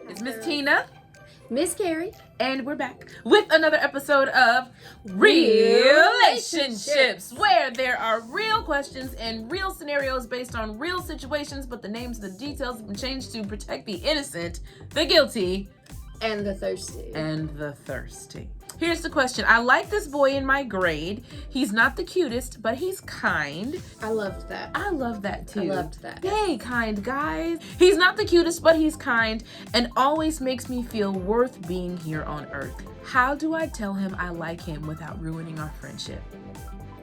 It's Miss Tina. Miss Carrie. And we're back with another episode of Relationships, where there are real questions and real scenarios based on real situations, but the names and the details have been changed to protect the innocent, the guilty, and the thirsty. Here's the question. I like this boy in my grade. He's not the cutest, but he's kind. I loved that. I love that too. I loved that. Yay, kind guys. He's not the cutest, but he's kind and always makes me feel worth being here on earth. How do I tell him I like him without ruining our friendship?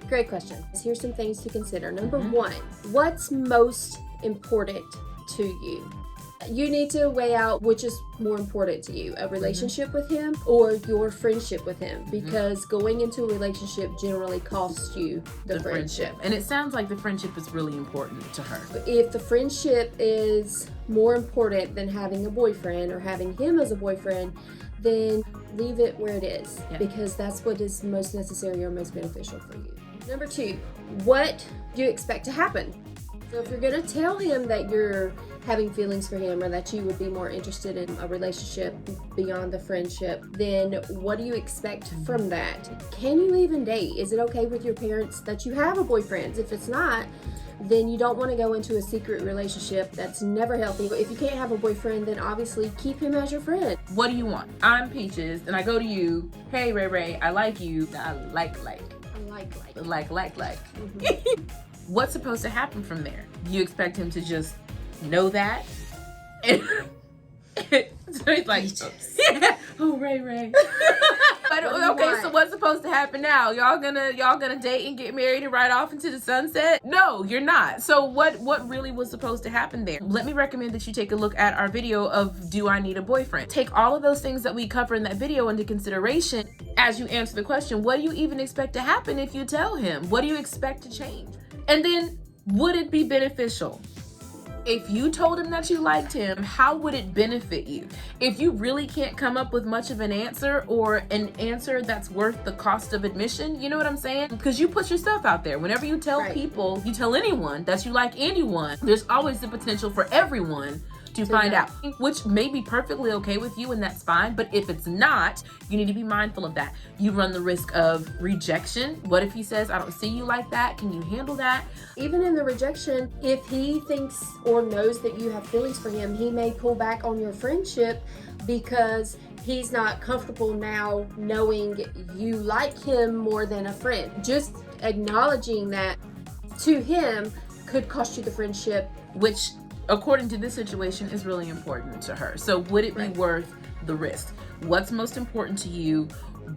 Great question. Here's some things to consider. Number one, what's most important to you? You need to weigh out which is more important to you, a relationship with him or your friendship with him, because going into a relationship generally costs you the friendship. And it sounds like the friendship is really important to her. If the friendship is more important than having a boyfriend or having him as a boyfriend, then leave it where it is, because that's what is most necessary or most beneficial for you. Number two, what do you expect to happen? So if you're going to tell him that you're having feelings for him or that you would be more interested in a relationship beyond the friendship, then what do you expect from that? Can you even date? Is it okay with your parents that you have a boyfriend? If it's not, then you don't want to go into a secret relationship that's never healthy. If you can't have a boyfriend, then obviously keep him as your friend. What do you want? I'm Peaches and I go to you. Hey, Ray Ray, I like you. I like. What's supposed to happen from there? You expect him to just know that? So he's like, oh, Ray. But okay, so what's supposed to happen now? Y'all gonna date and get married and ride off into the sunset? No, you're not. So what really was supposed to happen there? Let me recommend that you take a look at our video of Do I Need a Boyfriend? Take all of those things that we cover in that video into consideration as you answer the question. What do you even expect to happen if you tell him? What do you expect to change? And then, would it be beneficial? If you told him that you liked him, how would it benefit you? If you really can't come up with much of an answer or an answer that's worth the cost of admission, you know what I'm saying? Because you put yourself out there. Whenever you tell people, you tell anyone that you like anyone, there's always the potential for everyone to find out, which may be perfectly okay with you and that's fine. But if it's not, you need to be mindful of that. You run the risk of rejection. What if he says, I don't see you like that? Can you handle that? Even in the rejection, if he thinks or knows that you have feelings for him, he may pull back on your friendship because he's not comfortable now knowing you like him more than a friend. Just acknowledging that to him could cost you the friendship, which according to this situation is really important to her. So would it be worth the risk? What's most important to you?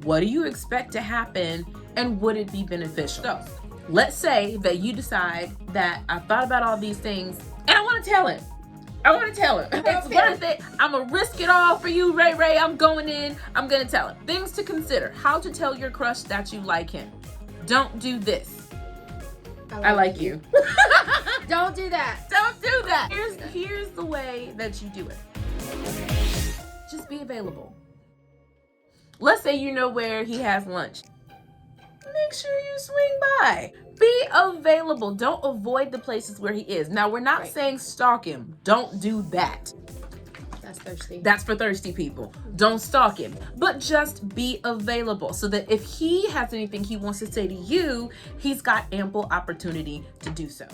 What do you expect to happen? And would it be beneficial? So let's say that you decide that I thought about all these things and I want to tell him. It's worth it. I'm going to risk it all for you, Ray Ray. I'm going in. I'm going to tell him. Things to consider. How to tell your crush that you like him. Don't do this. I like you. Don't do that. Don't do that. Here's the way that you do it. Just be available. Let's say you know where he has lunch. Make sure you swing by. Be available. Don't avoid the places where he is. Now, we're not saying stalk him. Don't do that. That's thirsty. That's for thirsty people. Don't stalk him, but just be available so that if he has anything he wants to say to you, he's got ample opportunity to do so.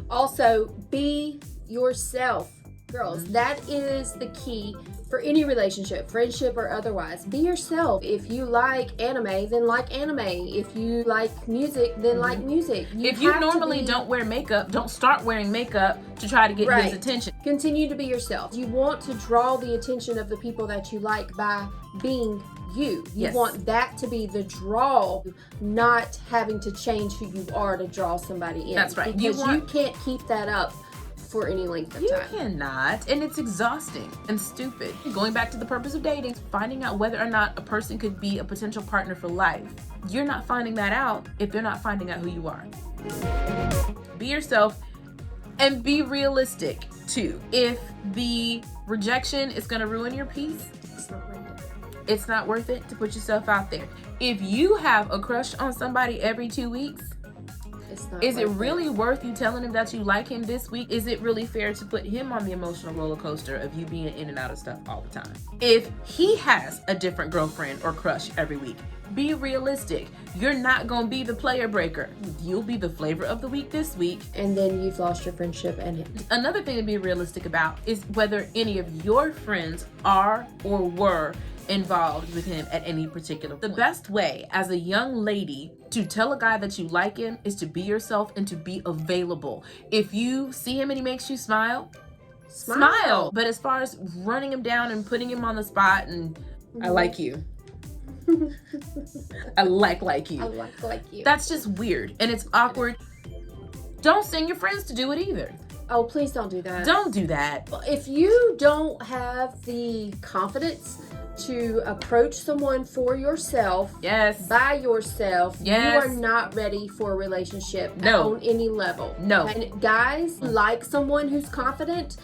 Also, be yourself, girls. That is the key for any relationship, friendship or otherwise. Be yourself. If you like anime, then like anime. If you like music, then like music. If you normally don't wear makeup, don't start wearing makeup to try to get his attention. Continue to be yourself. You want to draw the attention of the people that you like by being you. You want that to be the draw, not having to change who you are to draw somebody in. That's right. Because you can't keep that up for any length of time. You cannot, and it's exhausting and stupid. Going back to the purpose of dating, finding out whether or not a person could be a potential partner for life. You're not finding that out if they're not finding out who you are. Be yourself and be realistic too. If the rejection is going to ruin your peace, it's not worth it to put yourself out there. If you have a crush on somebody every 2 weeks, It's not. Is it really worth you telling him that you like him this week? Is it really fair to put him on the emotional roller coaster of you being in and out of stuff all the time? If he has a different girlfriend or crush every week, be realistic. You're not gonna be the player breaker. You'll be the flavor of the week this week. And then you've lost your friendship and him. Another thing to be realistic about is whether any of your friends are or were involved with him at any particular point. The best way as a young lady to tell a guy that you like him is to be yourself and to be available. If you see him and he makes you smile. But as far as running him down and putting him on the spot and I like you. I like you. I like you. That's just weird and it's awkward. Don't send your friends to do it either. Oh, please don't do that. Don't do that. If you don't have the confidence to approach someone for yourself, Yes. by yourself, Yes. you are not ready for a relationship No. on any level. No. And guys like someone who's confident.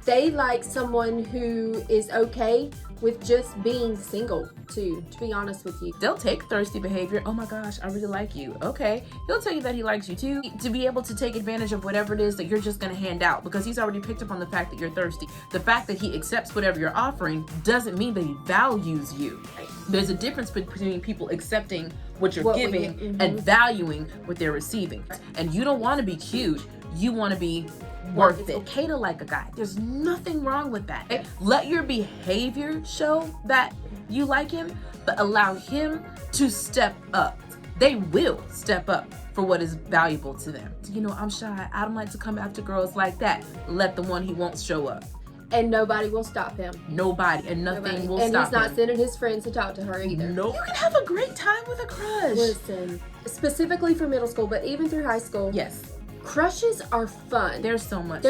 They like someone who is okay with just being single too, to be honest with you. They'll take thirsty behavior. Oh my gosh, I really like you. Okay. He'll tell you that he likes you too. To be able to take advantage of whatever it is that you're just going to hand out because he's already picked up on the fact that you're thirsty. The fact that he accepts whatever you're offering doesn't mean that he values you. There's a difference between people accepting what you're giving and valuing what they're receiving. And you don't want to be cute. You want to be worth it. It's okay to like a guy. There's nothing wrong with that. Okay? Let your behavior show that you like him, but allow him to step up. They will step up for what is valuable to them. You know, I'm shy. I don't like to come after girls like that. Let the one he won't show up. And nobody will stop him. Nobody and nothing will stop him. And he's not sending his friends to talk to her either. No. You can have a great time with a crush. Listen, specifically for middle school, but even through high school. Yes. Crushes are fun. There's so much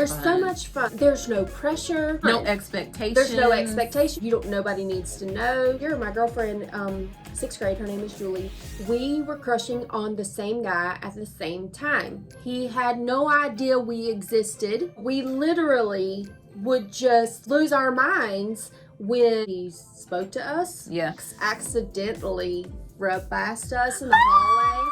fun. There's no pressure. No expectations. There's no expectation. Nobody needs to know. You're my girlfriend, 6th grade. Her name is Julie. We were crushing on the same guy at the same time. He had no idea we existed. We literally would just lose our minds when he spoke to us. Yeah. Accidentally rubbed past us in the hallway.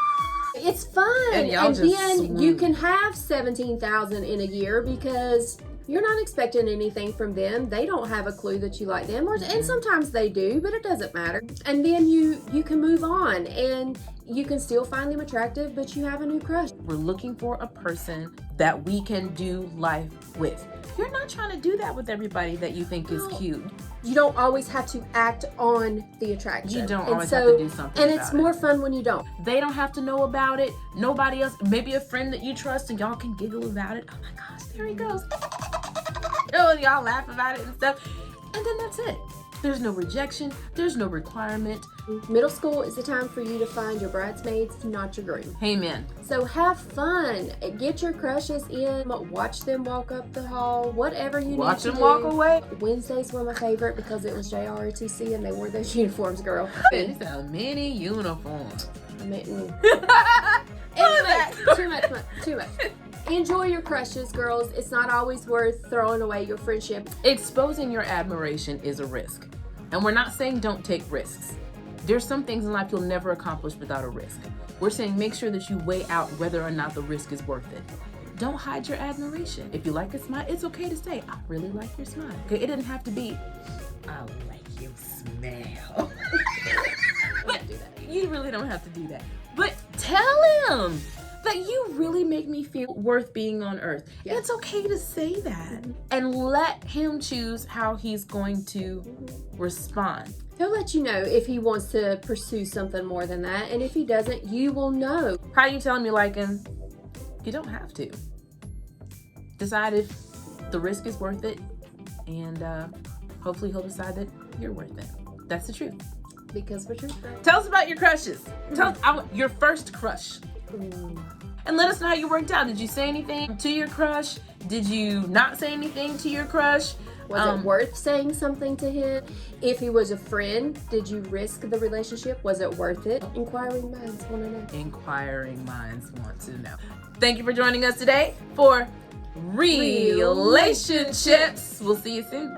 It's fun. And then you can have 17,000 in a year because you're not expecting anything from them. They don't have a clue that you like them, and sometimes they do, but it doesn't matter. And then you can move on and you can still find them attractive, but you have a new crush. We're looking for a person that we can do life with. You're not trying to do that with everybody that you think is cute. You don't always have to act on the attraction. You don't always have to do something And it's more fun when you don't. They don't have to know about it. Nobody else. Maybe a friend that you trust and y'all can giggle about it. Oh my gosh, there he goes. Oh, and y'all laugh about it and stuff. And then that's it. There's no rejection. There's no requirement. Middle school is the time for you to find your bridesmaids, not your groom. Amen. So have fun. Get your crushes in. Watch them walk up the hall. Whatever you need to do. Watch them walk away. Wednesdays were my favorite because it was JROTC and they wore those uniforms, girl. There's so many uniforms. Anyway, too much. Enjoy your crushes, girls. It's not always worth throwing away your friendship. Exposing your admiration is a risk. And we're not saying don't take risks. There's some things in life you'll never accomplish without a risk. We're saying make sure that you weigh out whether or not the risk is worth it. Don't hide your admiration. If you like a smile, it's okay to say, I really like your smile. Okay, it doesn't have to be, I like your smell. But you really don't have to do that. But tell him that you really make me feel worth being on earth. Yeah. It's okay to say that. And let him choose how he's going to respond. He'll let you know if he wants to pursue something more than that. And if he doesn't, you will know. How you tell him you like him? You don't have to. Decide if the risk is worth it. And hopefully he'll decide that you're worth it. That's the truth. Because we're truth, right? Tell us about your crushes. Tell us your first crush. And let us know how you worked out. Did you say anything to your crush? Did you not say anything to your crush? Was it worth saying something to him? If he was a friend, did you risk the relationship? Was it worth it? Inquiring minds want to know. Inquiring minds want to know. Thank you for joining us today for Relationships. We'll see you soon.